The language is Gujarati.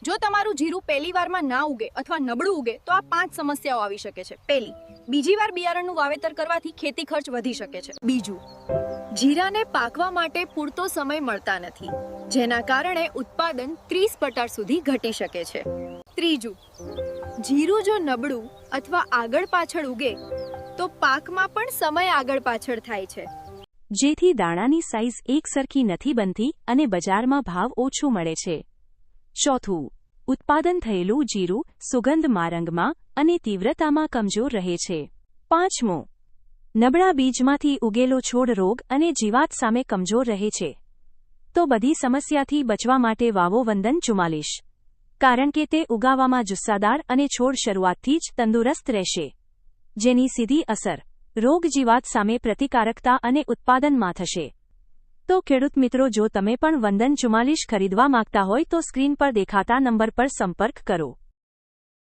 જો તમારું જીરું પહેલી વારમાં ના ઉગે અથવા નબળું ઉગે તો આ 5 સમસ્યાઓ આવી શકે છે. પહેલી, બીજી વાર બિયારણનું વાવેતર કરવાથી ખેતી ખર્ચ વધી શકે છે. બીજું, જીરાને પાકવા માટે પૂરતો સમય મળતા નથી, જેના કારણે ઉત્પાદન 30% સુધી ઘટી શકે છે. ત્રીજું, જીરું જો નબળું અથવા આગળ પાછળ ઉગે તો પાકમાં પણ સમય આગળ પાછળ થાય છે, જેથી દાણાની સાઇઝ એકસરખી નથી બનતી અને બજારમાં ભાવ ઓછો મળે છે. ચોથું, ઉત્પાદન થયેલું જીરું સુગંધમાં, રંગમાં અને તીવ્રતામાં કમજોર રહે છે. પાંચમું, નબળા બીજમાંથી ઉગેલો છોડ રોગ અને જીવાત સામે કમજોર રહે છે. તો બધી સમસ્યાથી બચવા માટે વાવો વંદન 44, કારણ કે તે ઉગાવવામાં જુસ્સાદાર અને છોડ શરૂઆતથી જ તંદુરસ્ત રહેશે, જેની સીધી અસર રોગ જીવાત સામે પ્રતિકારકતા અને ઉત્પાદનમાં થશે. તો ખેડૂત મિત્રો, જો તમે પણ વંદન 44 ખરીદવા માંગતા હોય તો સ્ક્રીન પર દેખાતા નંબર પર સંપર્ક કરો.